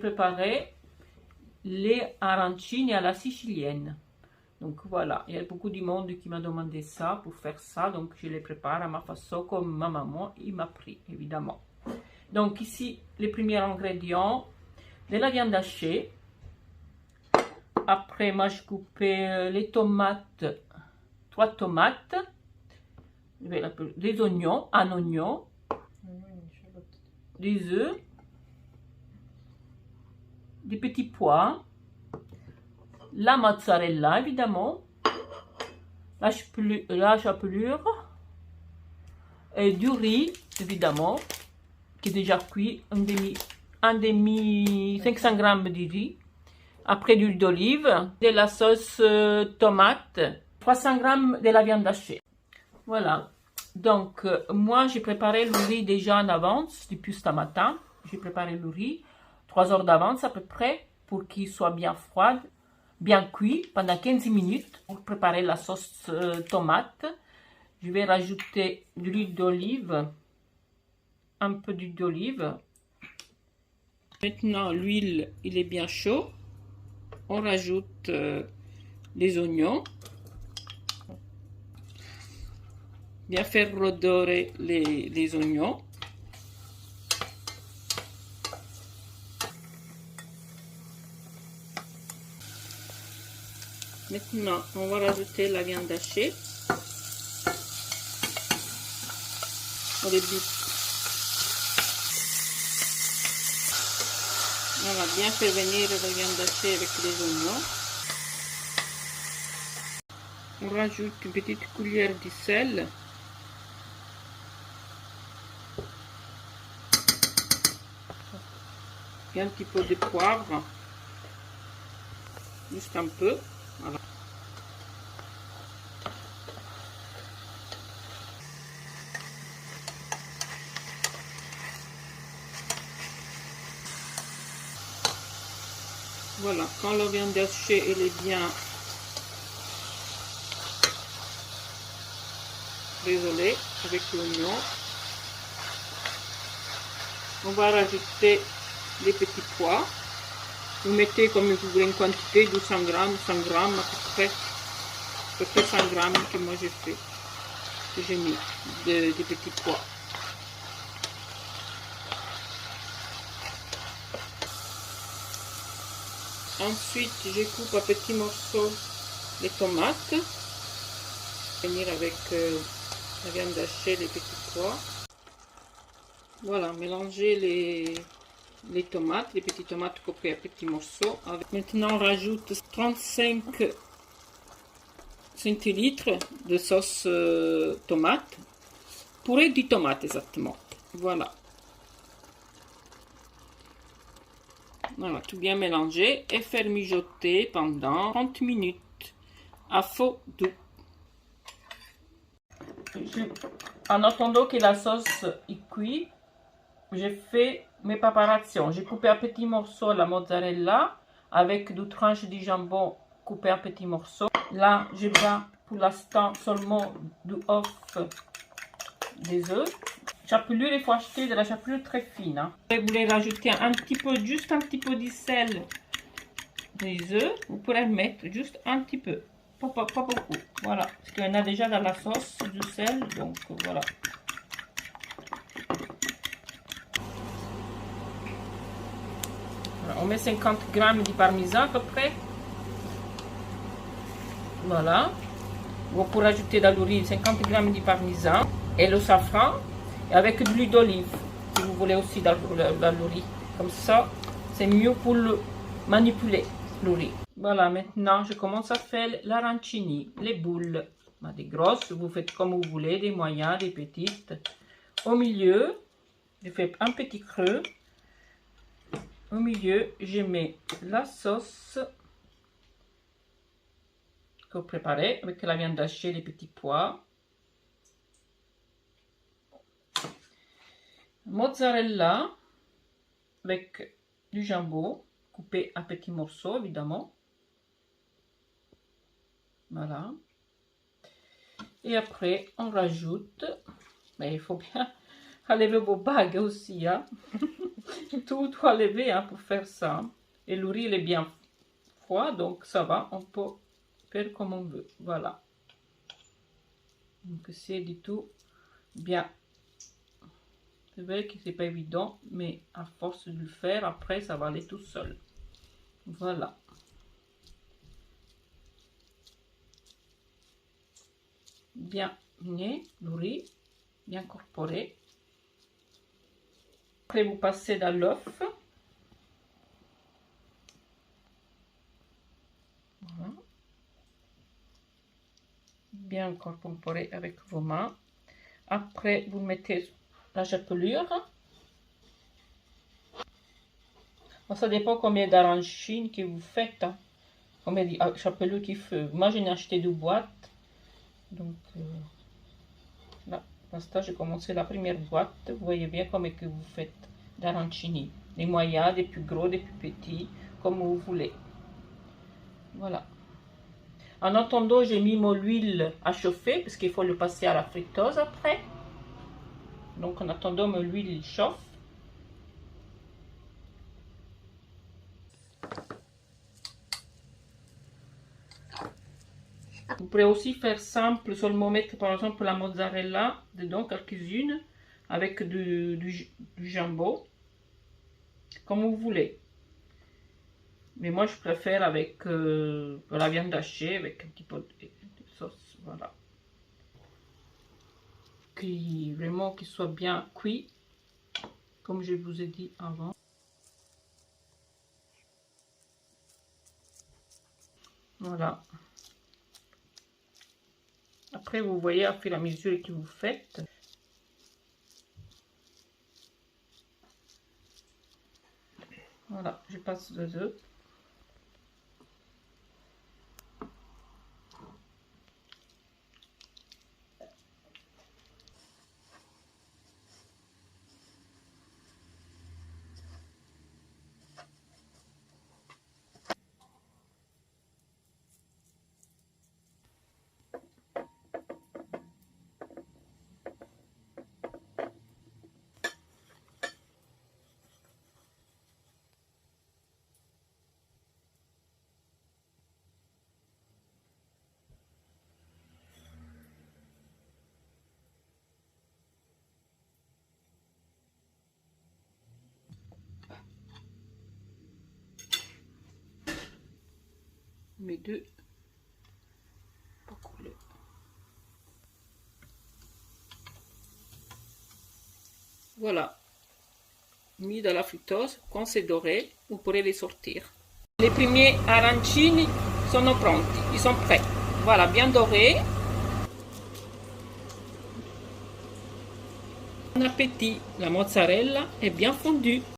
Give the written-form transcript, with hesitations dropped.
préparer les arancini à la sicilienne. Donc voilà, il y a beaucoup de monde qui m'a demandé ça pour faire ça, donc je les prépare à ma façon comme ma maman il m'a pris évidemment. Donc ici les premiers ingrédients de la viande hachée. Après moi je coupe les tomates, 3 tomates, des oignons, un oignon, des œufs, des petits pois, la mozzarella évidemment, la chapelure et du riz évidemment qui est déjà cuit, un demi 500 g de riz, après de l'huile d'olive, de la sauce tomate, 300 g de la viande hachée. Voilà, donc moi j'ai préparé le riz déjà en avance depuis ce matin. J'ai préparé le riz 3 heures d'avance à peu près pour qu'il soit bien froid, bien cuit pendant 15 minutes pour préparer la sauce tomate. Je vais rajouter de l'huile d'olive, un peu d'huile d'olive. Maintenant l'huile il est bien chaud, on rajoute les oignons, bien faire redorer les oignons. Maintenant, on va rajouter la viande hachée. Au début. On va bien faire venir la viande hachée avec les oignons. On rajoute une petite cuillère de sel. Et un petit peu de poivre. Juste un peu. Voilà. Voilà, quand la viande hachée elle est bien résolée avec l'oignon, on va rajouter les petits pois. Vous mettez comme vous voulez une quantité de 100 g, 100 g à peu près 100 g que moi j'ai fait, que j'ai mis des petits pois. Ensuite, je coupe à petits morceaux les tomates. Venir avec la viande hachée, les petits pois. Voilà, mélanger les tomates, les petites tomates coupées à petits morceaux. Maintenant, on rajoute 35 centilitres de sauce tomate, purée de tomate exactement. Voilà. Voilà, tout bien mélanger et faire mijoter pendant 30 minutes à feu doux. En attendant que la sauce est cuite, j'ai fait mes préparations. J'ai coupé à petits morceaux la mozzarella avec deux tranches de jambon coupées à petits morceaux. Là, je mets pour l'instant seulement du œuf, des œufs. Chapelure, il faut acheter de la chapelure très fine. Hein. Vous voulez rajouter un petit peu, juste un petit peu de sel des œufs. Vous pourrez mettre juste un petit peu, pas beaucoup. Voilà, parce qu'il y en a déjà dans la sauce du sel, donc voilà. On met 50 g de parmesan à peu près. Voilà. Vous pouvez ajouter dans le riz 50 g de parmesan et le safran et avec de l'huile d'olive si vous voulez aussi dans le riz. Comme ça, c'est mieux pour le manipuler le riz. Voilà, maintenant je commence à faire l'arancini, les boules. Des grosses, vous faites comme vous voulez, des moyennes, des petites. Au milieu, je fais un petit creux. Au milieu, je mets la sauce que vous préparez avec la viande hachée, les petits pois, mozzarella avec du jambon coupé à petits morceaux évidemment. Voilà. Et après, on rajoute, mais il faut bien Enlevez vos bagues aussi, hein. Tout enlever hein, pour faire ça. Et le riz il est bien froid, donc ça va, on peut faire comme on veut. Voilà. Donc c'est du tout bien. C'est vrai que c'est pas évident, mais à force de le faire, après ça va aller tout seul. Voilà. Bien né, le riz, bien incorporé. Après vous passez dans l'œuf. Voilà. Bien incorporé avec vos mains. Après vous mettez la chapelure. Bon, ça dépend combien d'arancines que vous faites. Hein. Combien de chapelures qu'il faut. Moi j'en ai acheté 2 boîtes. Donc là, pour l'instant j'ai commencé la première boîte. Vous voyez bien combien que vous faites d'arancini. Des moyens, des plus gros, des plus petits, comme vous voulez. Voilà. En attendant, j'ai mis mon huile à chauffer parce qu'il faut le passer à la friteuse après. Donc en attendant, mon huile chauffe. Vous pourrez aussi faire simple, seulement mettre par exemple la mozzarella dedans, quelques-unes, avec du jambon, comme vous voulez. Mais moi je préfère avec la viande hachée, avec un petit peu de sauce, voilà. Vraiment qu'il soit bien cuit, comme je vous ai dit avant. Voilà. Après, vous voyez, à fur et à mesure que vous faites, voilà, je passe 2 œufs. Mes 2 pas couler. Voilà, mis dans la friteuse. Quand c'est doré, vous pourrez les sortir. Les premiers arancini sont pronti, ils sont prêts. Voilà, bien dorés. Bon appétit, la mozzarella est bien fondue.